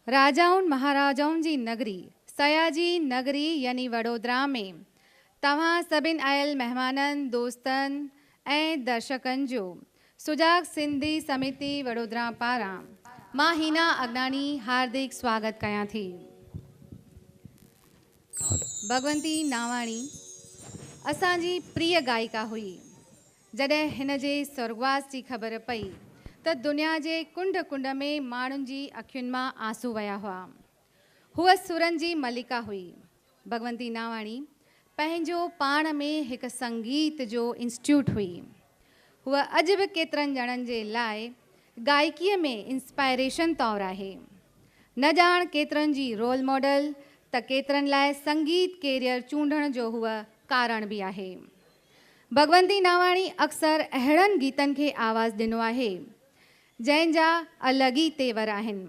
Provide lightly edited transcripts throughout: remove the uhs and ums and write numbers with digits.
राजाउनि महाराजाउनि जी नगरी सयाजी नगरी यानी वडोदरा में तव्हां सभिनि आयल महिमाननि दोस्तनि ऐं दर्शकनि जो सुजाग सिंधी समिति वडोदरा पारां मां हीना अगनानी हार्दिक स्वागत कयां थी। भगवंती नावाणी असांजी प्रिय गायिका हुई। जॾहिं हिन जे स्वर्गवास जी ख़बर पई त दुनिया जे कुंड कुंड में माण्हुनि जी अखियुनि मां आंसू विया हुआ। हूअ सुरनि जी मलिका हुई। भगवंती नावाणी पंहिंजो पाण में हिकु संगीत जो इंस्टीट्यूट हुई। हूअ अॼु बि केतिरनि ॼणनि जे लाइ गायकीअ में इंस्पायरेशन तौरु आहे। न ॼाण केतिरनि जी रोल मॉडल त केतिरनि लाइ संगीत कैरियर चूंडण जो हूअ कारण बि आहे। भगवंती नावाणी अक्सर अहिड़नि गीतनि खे आवाज़ ॾिनो आहे जंहिंजा अलॻि ई तेवर आहिनि।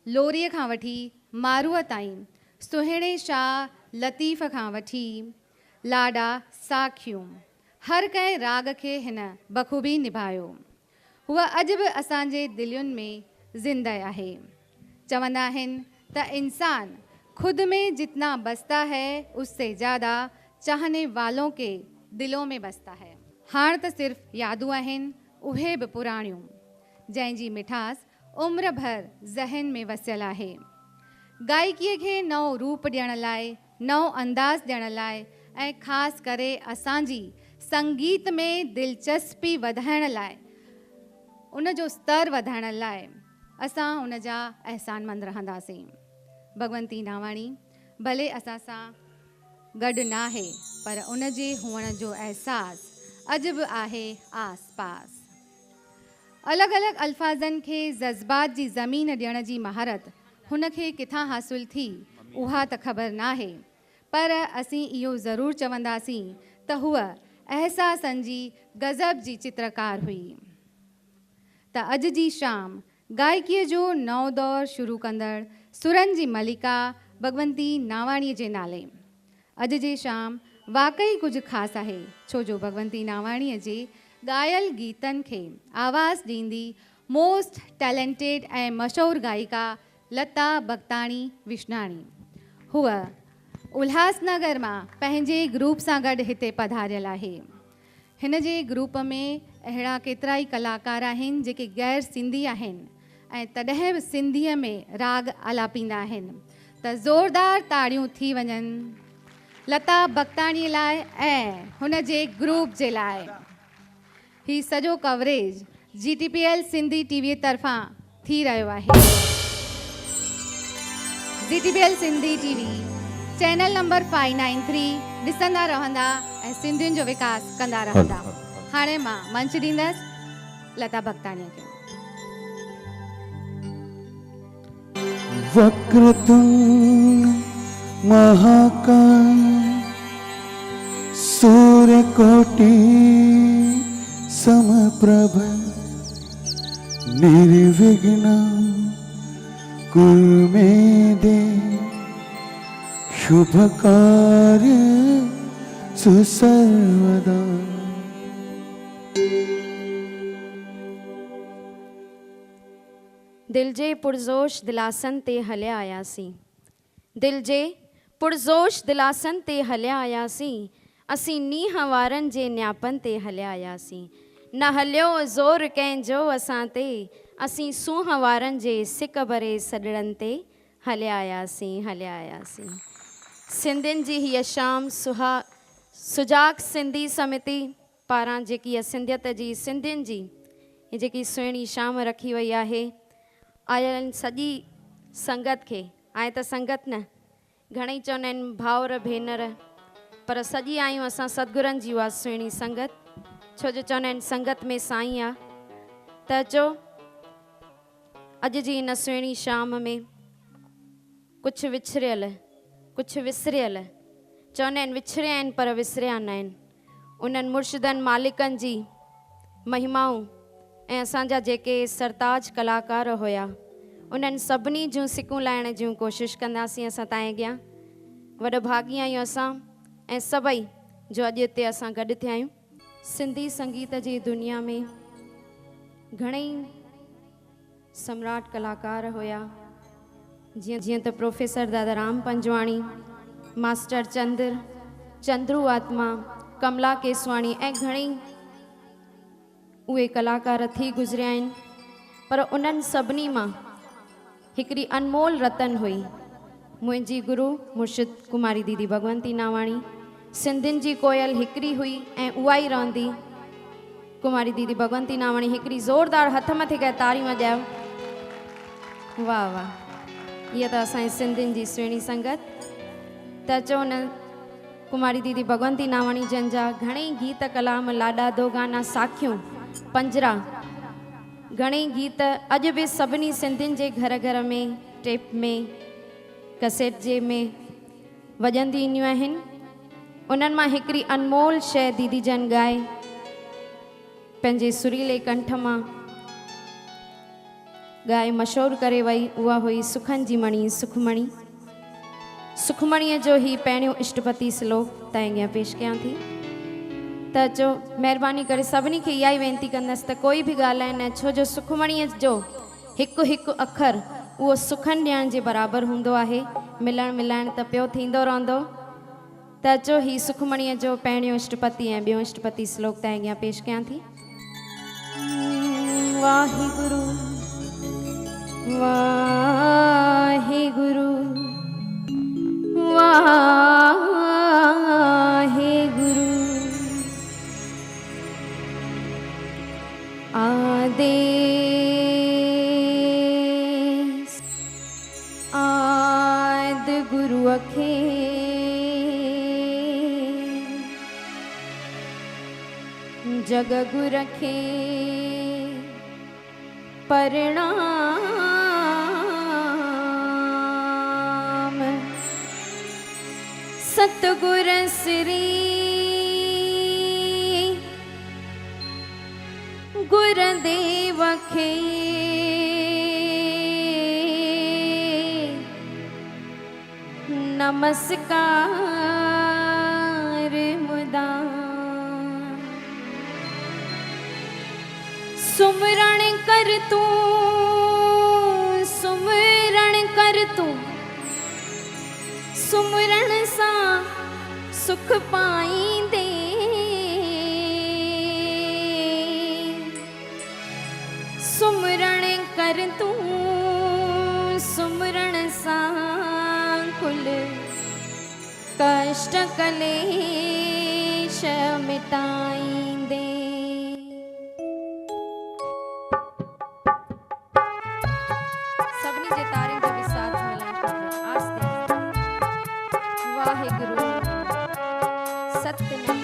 लोरीअ खां वठी मारूअ ताईं, सुहिणे शाह लतीफ़ खां वठी लाॾा साखियूं, हर कंहिं राग खे हिन बख़ूबी निभायो। हूअ अॼु बि असांजे दिलियुनि में ज़िंदह आहे। चवंदा आहिनि त इंसान खुद में जितना बसता है उससे ज़्यादा चाहने वालों के दिलों में बसता है। हाणे त सिर्फ़ु यादूं आहिनि, उहे बि पुराणियूं, जंहिंजी मिठास उम्र भर ज़हन में वसियल आहे। गायकीअ खे नओं रूप ॾियण लाइ, नओं अंदाज़ ॾियण लाइ ऐं ख़ासि करे असांजी संगीत में दिलचस्पी वधाइण लाइ, उन जो स्तर वधाइण लाइ असां उन जा अहसानमंद रहंदासीं। भगवंती नावाणी भले असां सां गॾु न आहे, पर उन जे हुअण जो अहसासु अॼु बि आहे आस पास। अलॻि अलॻि अल्फाज़नि खे जज़्बात जी ज़मीन ॾियण जी महारत हुन खे किथां हासिलु थी उहा त ख़बर नाहे, पर असीं इहो ज़रूरु चवंदासीं त हूअ अहसासनि जी गज़ब जी चित्रकार हुई। त अॼु जी शाम गायकीअ जो नओं दौरु शुरू कंदड़ सुरनि जी मलिका भगवंती नावाणीअ जे नाले अॼु जी शाम वाक़ई कुझु ख़ासि आहे, छो जो भगवंती नावाणीअ जे ॻायल गीतनि खे आवाज़ ॾींदी मोस्ट टैलेंटेड ऐं मशहूरु गायिका लता भगताणी विश्नाणी। हूअ उल्हासनगर मां पंहिंजे ग्रुप सां गॾु हिते पधारियल आहे। हिन जे ग्रुप में अहिड़ा केतिरा ई कलाकार आहिनि जेके गैर सिंधी आहिनि ऐं तॾहिं बि सिंधीअ में राग आलापींदा आहिनि। त ज़ोरदार ताड़ियूं थी वञनि लता भगताणीअ लाइ ऐं हुन जे ग्रुप जे लाइ। ही सॼो कवरेज GTPL सिंधी टीवीअ तरफ़ां थी रहियो आहे। GTPL Sindhi TV channel number 593 ॾिसंदा रहंदा ऐं सिंधियुनि जो विकास कंदा रहंदा। हाणे मां मंच ॾींदसि लता भगताणीअ खे। वक्रतुंड महाकाय सूर्यकोटि समप्रभ निर्विघ्नं कुरु मे देव शुभ कार्य सर्वदा। दिल जे पुरजोश दिलासन ते हलिया आयासीं, दिल जे पुरजोश दिलासन ते हलिया आयासीं, असीं नीह वारनि जे न्यापनि ते हलिया आयासीं। न हलियो ज़ोर कंहिंजो असां ते, असीं सूंह वारनि जे सिक भरे सॾड़नि ते हलिया आयासीं, हलिया आयासीं। सिंधियुनि जी हीअ शाम सुजाग सिंधी समिति पारां जेकी इहा सिंधियत जी सिंधियुनि जी हीअ जेकी सुहिणी शाम रखी वई आहे, आयल सॼी संगत खे, आहे त संगत न, घणेई चवंदा आहिनि भाउर भेनर, पर सॼी आहियूं असां सतगुरनि जी उहा सुहिणी संगत, छो जो चवंदा आहिनि संगत में साईं आहे। त अचो अॼु जी हिन सुहिणी शाम में कुझु विछड़ियल, कुझु विसरियल, चवंदा आहिनि विछड़िया आहिनि पर विसरिया न आहिनि, उन्हनि मुर्शिदनि मालिकनि जी महिमाऊं ऐं असांजा जेके सरताज कलाकार हुया उन्हनि सभिनी जूं सिकूं लाइण जूं कोशिशि कंदासीं असां तव्हांजे अॻियां। वॾो भागी आहियूं असां ऐं सभई जो अॼु हिते असां गॾु थिया आहियूं। सिंधी संगीत जी दुनिया में घणेई सम्राट कलाकार हुया, जीअं त प्रोफेसर दादाराम पंजवाणी, मास्टर चंद्रू आत्मा, कमला केसवाणी ऐं घणेई उहे कलाकार थी गुज़रिया आहिनि, पर उन्हनि सभिनी मां हिकिड़ी अनमोल रतन हुई मुंहिंजी गुरु मुर्शिद कुमारी दीदी भगवंती नावाणी। सिंधियुनि जी कोयल हिकिड़ी हुई ऐं उहा ई रहंदी। कुमारी दीदी भगवंती नावाणी, हिकिड़ी ज़ोरदार हथ मथे करे ताड़ी वॼायो। वाह वाह, इहा त असांजी सिंधियुनि जी सुहिणी संगत। त अचो न कुमारी दीदी भगवंती नावाणी जन जा घणेई गीत कलाम, लाॾा दो गाना, साखियूं, पंजरा, घणेई गीत अॼु बि सभिनी सिंधियुनि जे घर घर में, टेप में, कैसेट जे में वॼंदी ईंदियूं आहिनि। उन्हनि मां हिकिड़ी अनमोल शइ दीदी जन ॻाए पंहिंजे सुरीले कंठ मां ॻाए मशहूरु करे वई, उहा हुई सुखनि जी मणी सुखमणी। सुखमणीअ जो ही पहिरियों इष्टपति श्लोक तव्हां अॻियां पेश कयां थी। त अचो महिरबानी करे सभिनी खे इहा ई वेनिती कंदसि त कोई बि ॻाल्हाए न, छो जो सुखमणीअ जो हिकु हिकु अखर उहो सुखनि ॾियण जे बराबरि हूंदो आहे। मिलणु मिलाइणु त पियो थींदो रहंदो। त अचो ही सुखमणीअ जो पहिरियों इष्टपति ऐं ॿियों इष्टपति श्लोक तव्हां अॻियां पेश कयां थी। वाहिगुरु वाहिगुरु वाहिगुरु। आदेश आदि गुरु अखे जग गुर खे प्रणाम। सतगुर श्री गुरुदेव खे नमस्कार मुदा। सुमरण कर तू सुमरण सा सुख पाईंदे। सुमरण कर तू सुमरण सा कुल कष्ट कलेश मिटाईंदे। सबनी जे तारीफ जो भी साथ मिलाए आस्ते। वाहिगुरु सतनाम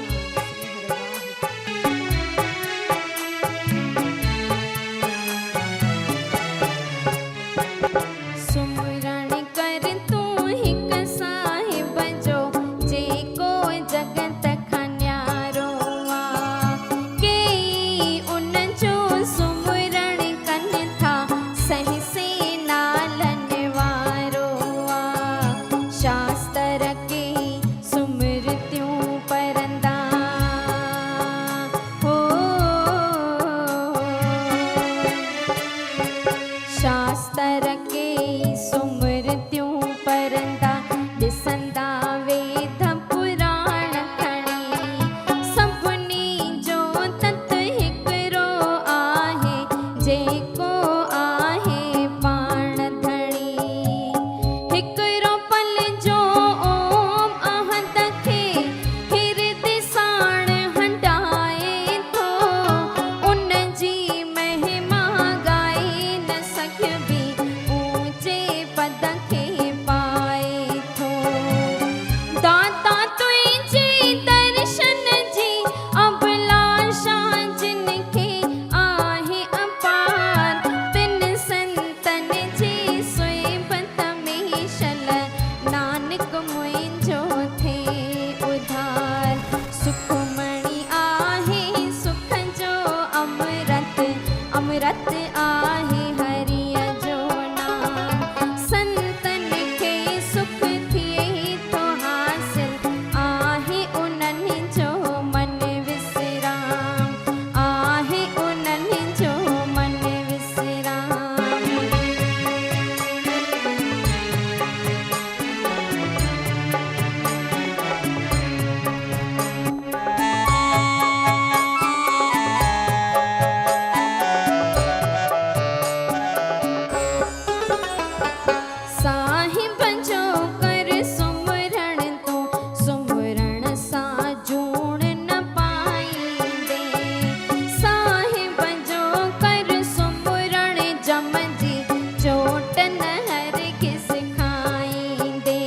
चोट न हर किस खाईंदे,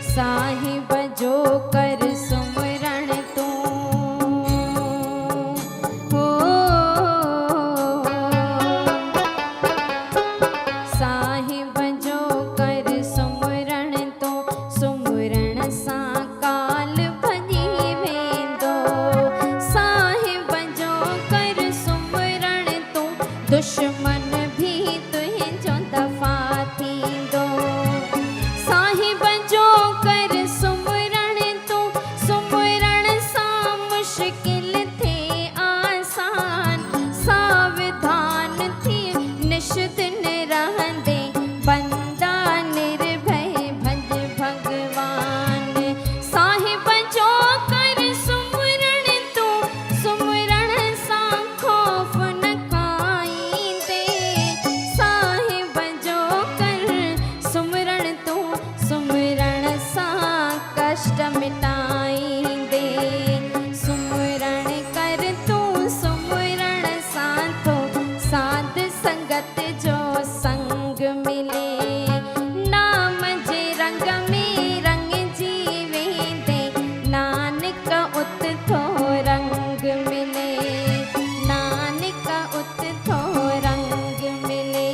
साहिब जो कर सुमरण तू हो। साहिब जो कर सुमरण तू, सुमरण सां काल भॼी वेंदो। साहिब जो कर सुमरण तू, दुश्मन भी तुंहिंजो दफ़ा थींदो। साहिब जो कर सुमरण तू, सुमरण सां मुश्किल थे आसान। सावधान थी निश दिन रहंदे, बंदा निर्भय भज भगवान। साहिब जो कर सुमरण तू, सुमरण सां खौफ न खाईंदे। साहिब जो कर सुमरण तू, सुमरण सां कष्ट मिटाईंदे। सुमरण कर तू, सुमरण सां तो साध संगत जो संग मिले। नाम जे रंग में रंगजी वेंदे, नानक उत थो रंग मिले। नानक उत थो रंग मिले।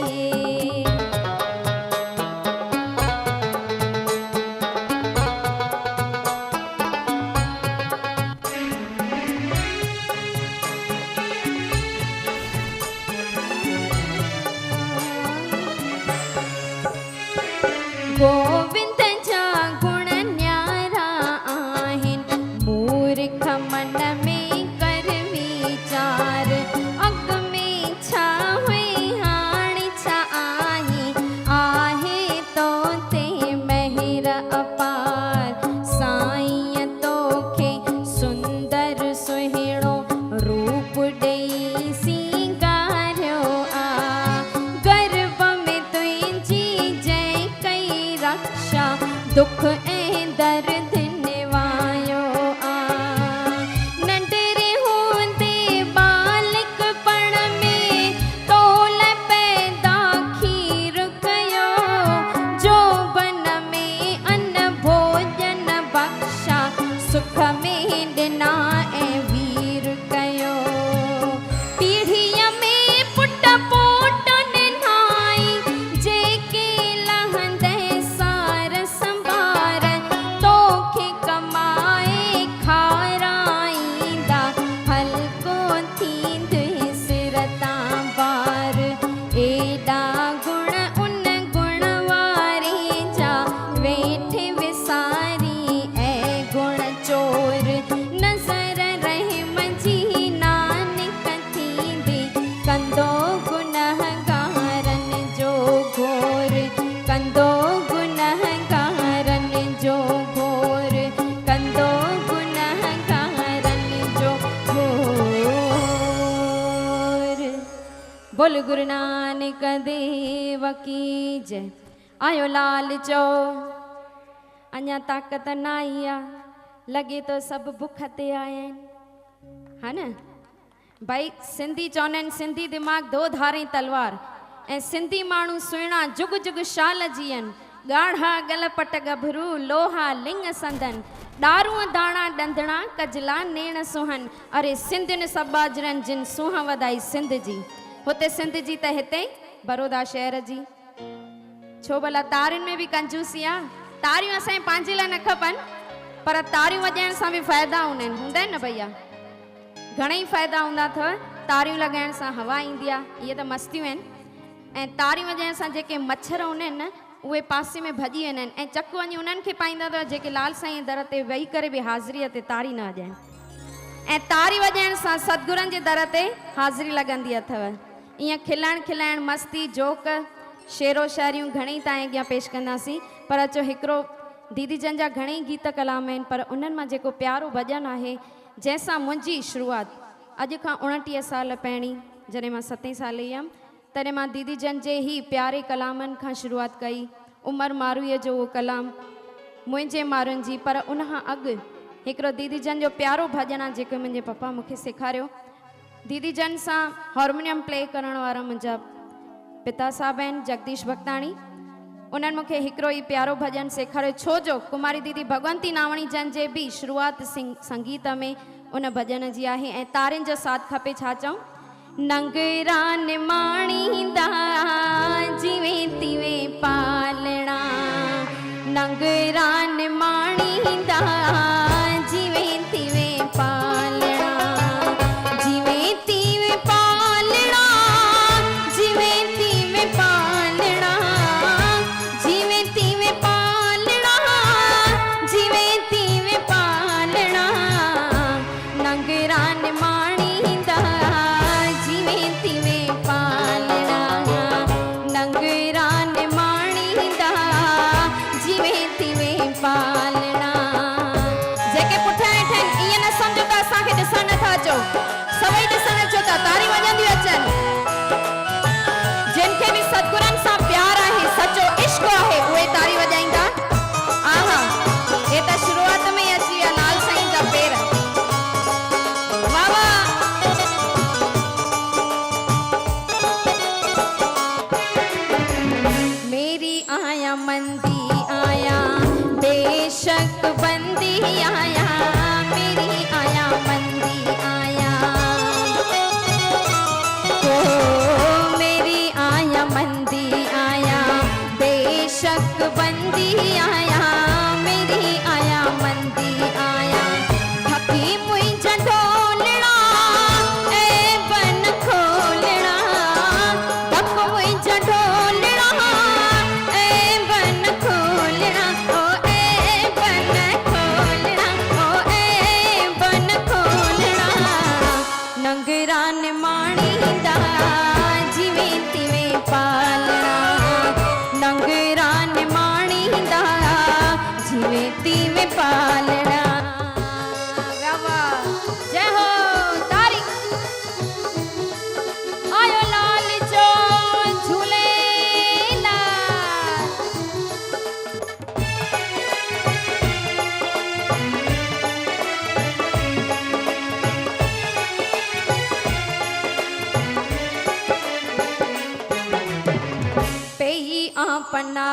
गोविंद जा गुण न्यारा आहिनि, मूर्ख मन में कर वीचार। अॻ में छा हुई हाणे छा आही, आहे तो ते महिर अपार। साईं तोखे सुंदर सुहिणो रूप ॾेई सिंगारियो आ। गर्भ में तुंहिंजी जंहिं कई रक्षा, दुख ऐं दर्द निवायो आ। नंढड़े हूंदे बालकपण में तोल पैदा खीर कयो। जोबन में अन्न भोजन बख्शा, सुख में ॾिना ऐं वीर कयो। पीढ़ीअ में पुट पोट निनाई, जेके लहंदे सार संभार। तोखे कमाए खाराईंदा, हल्को थींदे सिर तां बार। एॾा गुण उन गुण वारे जा, वेठे विसारी ऐं गुण चोर। नज़र रहम जी नानक थींदे, कंदो गुनहगारन जो घोर। कंदो गुनहगारन जो घोर, कंदो गुनहगारन जो घोर। बोल गुरु नानक देव की जय। आयो लाल चो, अञा ताक़त न आई आ, लॻे तो सभु बुख ते आया आहिनि, हा न भाई। सिंधी चवंदा आहिनि, सिंधी दिमाग़ दो धारे तलवार। ऐं सिंधी माण्हू सुहिणा जुग जुग शाल जीअनि। ॻाढ़ा गलपट गभरू, लोहा लिंग संदन। ॾारूअ दाणा ॾंदणा, कजला नेण सुहन। अरे सिंधियुनि सभु बाजरनि जिन सूंह वधाई सिंध जी। हुते सिंध जी त हिते बड़ौदा शहर जी। छो भला तारियुनि में बि कंजूसी आहे। तारियूं असांजे पंहिंजे लाइ न खपनि, पर तारियूं वॼाइण सां बि फ़ाइदा हूंदा आहिनि, हूंदा आहिनि न भैया। घणेई फ़ाइदा हूंदा अथव। तारियूं लॻाइण सां हवा ईंदी आहे, इहे त मस्तियूं आहिनि। ऐं तारियूं वॼाइण सां जेके मच्छर हूंदा आहिनि न, उहे पासे में भॼी वेंदा आहिनि। ऐं चक वञी उन्हनि खे पाईंदा अथव जेके लाल साईं दर ते वेही करे बि हाज़िरीअ ते तारी न वॼाइनि। ऐं तारी वॼाइण सां सतगुरनि जे दर ते हाज़िरी लॻंदी अथव। ईअं खिलण खिलाइण, मस्ती, जोक, शेरो शायरियूं घणेई तव्हां अॻियां पेश कंदासीं। पर अचो हिकिड़ो दीदी जन जा घणेई गीत कलाम आहिनि, पर उन्हनि मां जेको प्यारो भॼन आहे जंहिंसां मुंहिंजी शुरूआत अॼु खां 29 साल पहिरीं जॾहिं मां 7 साले जी हुयमि, तॾहिं मां दीदी जन जे ई प्यारे कलामनि खां शुरूआत कई। उमर मारूअ जो उहो कलाम मुंहिंजे मारुनि जी। पर उन खां अॻु हिकिड़ो दीदी जन जो प्यारो भॼन आहे जेको मुंहिंजे पप्पा मूंखे सेखारियो। दीदी जन सां हारमोनियम प्ले करण वारा मुंहिंजा पिता साहब आहिनि जगदीश भगताणी। उन्हनि मूंखे हिकिड़ो ई प्यारो भॼन सेखारियो, छो जो कुमारी दीदी भगवंती नावाणी जन जे बि शुरूआत संगीत में उन भॼन जी आहे ऐं तारियुनि जो साथ खपे। छा चऊं? नंगरा निमाणींदा जिवें तिवें पालणा, नंगरा निमाणींदा जिवें तिवें पालणा, जिवें तिवें पालणा, जिवें तिवें पालणा, जिवें तिवें पालणा, जिवें तिवें पालणा, नंगरा निमाणींदा जिवें तिवें पालणा, नंगरा निमाणींदा जिवें तिवें पालणा। जेके पुठियां वेठा इएं न सम्झो त असांखे ॾिसण नथा अचो, सभई ॾिसण अचो था, तारी वॼंदियूं अचनि। जिनखे बि सतगुरनि सां प्यार आहे, सचो इश्क आहे, उहे तारी वॼाईंदा। आहा, हे त शुरूआत में ई अची विया लाल साईं जा पेर। वाह वाह। मेरी आया मंदी आया बेशक बंदी आया, मेरी आया मंदी आया, ओ मेरी आया मंदी आया बेशक बंदी आया, मेरी आया मंदी आया, थकी मुंहिंजा ढोलणा ए बन खोलणा, थक मुंहिंजा ढोलणा ए बन खोलणा, ओ ए बन खोलणा, ओ ए बन खोलणा, नंगरा निमाणींदा जिवें तिवें पालणा, नंगरा निमाणींदा जिवें तिवें पालणा। वाह वाह, जय हो तारी। आयो लाल जो झूलेलाल। पेई आपना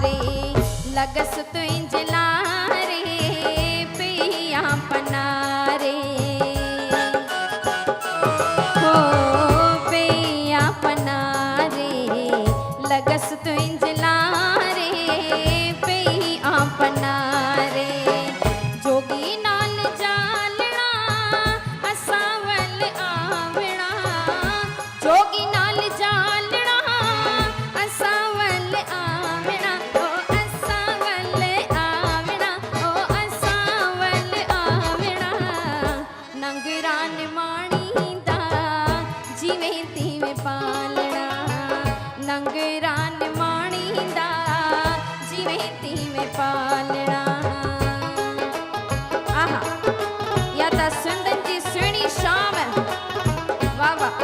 रे लगस तुंहिंजे लारे, पेई आपना रे, हो पेई आपना रे लगस तुंहिंजे लारे, पेई आपना रे, जोगी नाल जालणा असां वल आवणा, जोगी नाल जालणा असां वल आवणा, ओ असां वल आवणा, ओ असां वल आवणा, नंगरा निमाणींदा जिवें तिवें पालणा, नंगरा निमाणींदा जिवें तिवें पालणा। आहा, या त सिंधनि जी सुहिणी शाम। वाह वाह।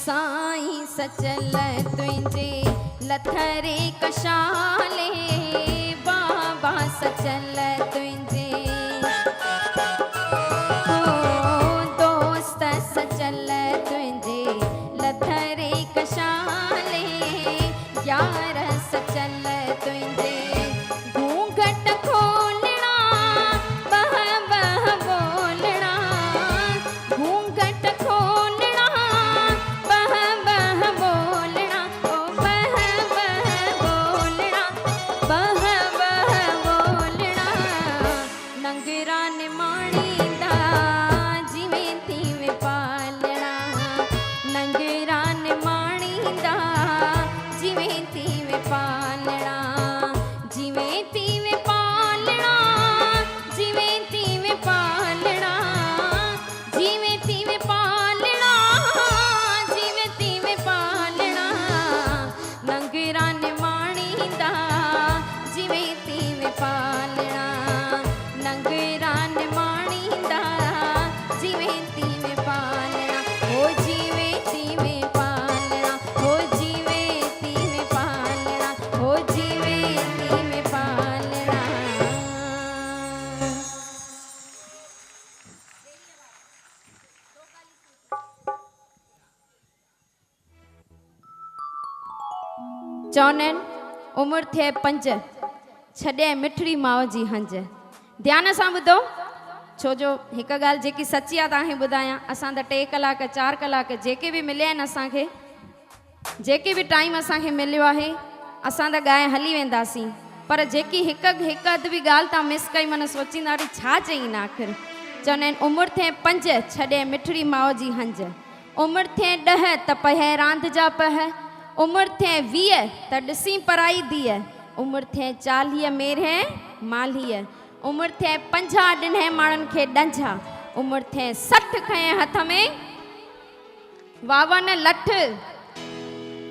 साईं सचल तुंहिंजे लथरे कशाले, बाबा सचल तुंहिंजे, ओ दोस्त सचल तुंहिंजे लथरे कशाले, यार सचल तुंहिंजे, घूंघट खोलणा बह बह बोलणा, घूंघट खोलणा बह बह बोलणा, ओ बह बह बोलणा, बह बह बोलणा, चवंदा आहिनि उमिरि थिए 5 छॾे मिठड़ी माउ जी हंज। ध्यान सां ॿुधो, छो जो हिकु ॻाल्हि जेकी सची आहे तव्हांखे ॿुधायां, असां त 3 कलाक 4 कलाक जेके बि मिलिया आहिनि असांखे, जेके बि टाइम असांखे मिलियो आहे असां त ॻाए हली वेंदासीं, पर जेकी हिकु अधु बि ॻाल्हि तव्हां मिस कई मन सोचींदा वरी छा चई न आख़िर। चवंदा आहिनि उमिरि थिए 5 छॾे मिठड़ी माउ जी हंज, उमिरि थिए 10 त पहे रांदि जा पह, उमिरि थिए 20 त ॾिसी पराई धीअ, उमिरि थिए 40 मेरे मालीअ, उमिरि थिए 50 ॾिने माण्हुनि खे ॾंझा, उमिरि थिए 60 खए हथ में 52 लठ,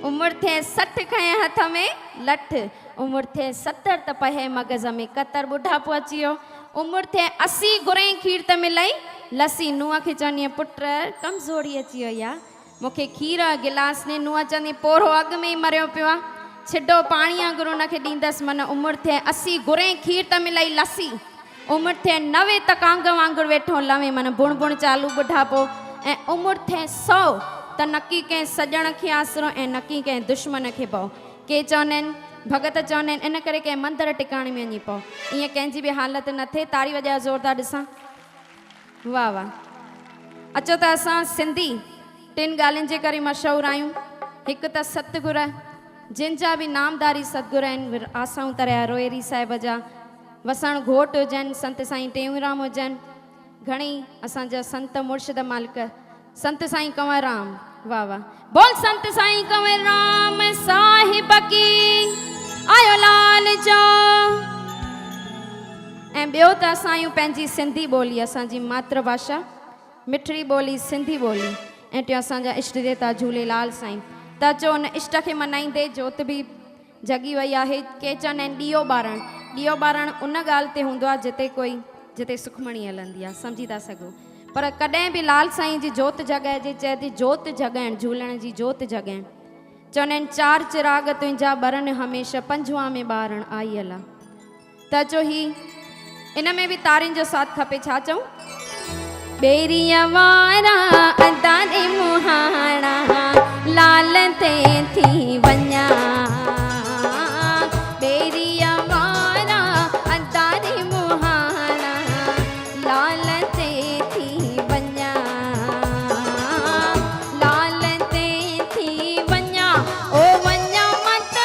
उमिरि थिए 60 खए हथ में लठ, उमिरि थिए 70 त पहे मग़ज़ में कतर ॿुढापो अची वियो, उमिरि थिए 80 घुरे खीर त मिलई लसी, नुंहं खे चवंदी पुट कमज़ोरी अची वई आहे, मूंखे खीर गिलास ने, नुंहं चवंदी पोरो अॻु में ई मरियो पियो आहे, छिडो पाणी गुरू हुनखे ॾींदसि। मन उमिरि थिए 80 घुरे खीर त मिलई लसी, उमिरि थिए 90 त कांग वांगुरु वेठो लवे, मन बुण बुण चालू ॿुढापो, ऐं उमिरि थिए 100 त नकी कंहिं सॼण खे आसरो ऐं नकी कंहिं दुश्मन खे पओ। के चवंदा आहिनि भगत चवंदा आहिनि इन करे कंहिं मंदरु टिकाणे में वञी पओ, ईअं कंहिंजी बि हालत न थिए। तारी वॼाए ज़ोरदार ॾिसां, वाह वाह। अचो त असां सिंधी 3 ॻाल्हियुनि जे करे मशहूरु आहियूं, हिकु त सतगुर जिन जा बि नामदारी सतगुर आहिनि, आसाऊं तरिया रोएरी साहिब जा, वसण घोट हुजनि, संत साईं टेऊंराम हुजनि, घणेई असांजा संत मुर्शिद मालिक, संत साईं कंवरराम, वाह वाह, बोल संत साईं कंवरराम साहिब की आयो लाल जो। ऐं ॿियो त असां आहियूं पंहिंजी सिंधी ॿोली, असांजी मातृभाषा मिठड़ी ॿोली सिंधी ॿोली, ऐं टियों असांजा इष्ट देवता झूलेलाल साईं। त अचो उन इष्ट खे मनाईंदे जोत बि जगी वई आहे। के चवंदा आहिनि ॾीओ ॿारण, ॾीओ ॿारण उन ॻाल्हि ते हूंदो आहे जिते सुखमणी हलंदी आहे, सम्झी था सघो, पर कॾहिं बि लाल साईं जी जोत जॻाइजे, चए थी जोत जॻाइण, झूलण जी जोत जॻाइण। चवंदा आहिनि 4 चिराग तुंहिंजा बरनि हमेशह, 5वां में ॿारण आई अला। त अचो ही इन में बि तारियुनि जो साथ खपे, छा चऊं? बेरिया वारा अदारे मुहाणा लाल ते थी वञा, बेरिया वारा अदारे मुहाणा लाल ते थी वञा, लाल ते थी वञा, ओ वञा मत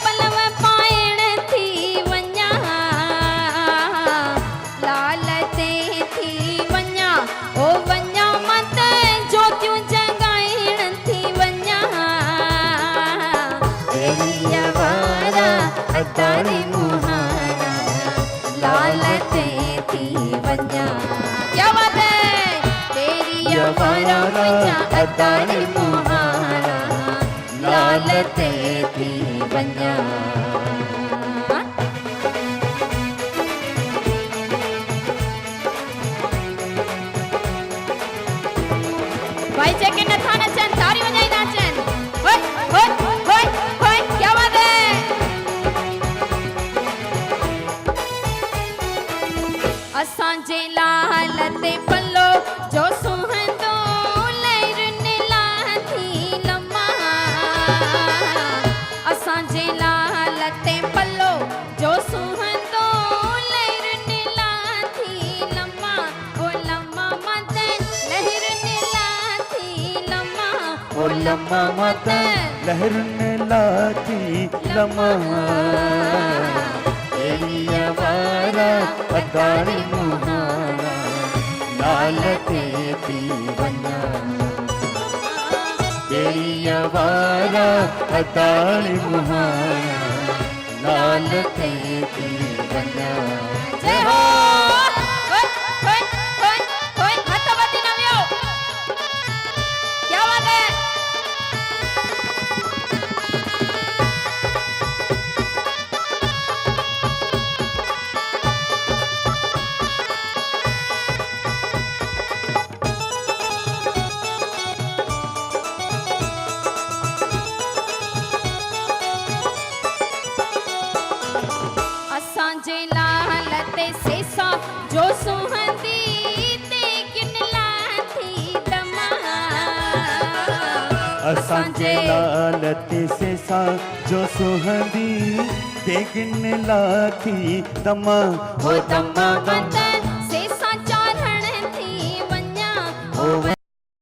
पलव पाइण थी वञा, लाल ते थी वञा, ओ वञा मत ज्योतियूं जगाइण थी वञा, बेरिया वारा अदारे मुहाणा लाल ते थी वञा। क्या बात है, बेरिया वारा वञा अदारे मुहाणा लाल ते थी वञा। भाई जेके नथा नचन तारी वजाई नाचन, होय होय होय होय, क्या बात है। असांजे लाल ते पल्लो जो सुहंदो लहरुनि लाथी लम्मा, असांजे लाल ते पल्लो जो सुहंदो लहरुनि लाथी लम्मा, ओ लम्मा मत लहरुनि लाथी लम्मा, ओ लम्मा मत लहरुनि लाथी लम्मा, बेरिया वारा अदारे मुहाणा लाल ते थी वञा, बेरिया वारा अदारे मुहाणा लाल ते थी वञा। जय हो। होय होय होय होय, हथ बत्ती न वियो, क्या बात है। असांजे लाल ते सेसा जो सुहंदी ते किन लाथी दमा, असांजे लालत से सा जो सुहंदी देगन लाथी तमा हो तमा बंदन से सा चारण थी वन्या हो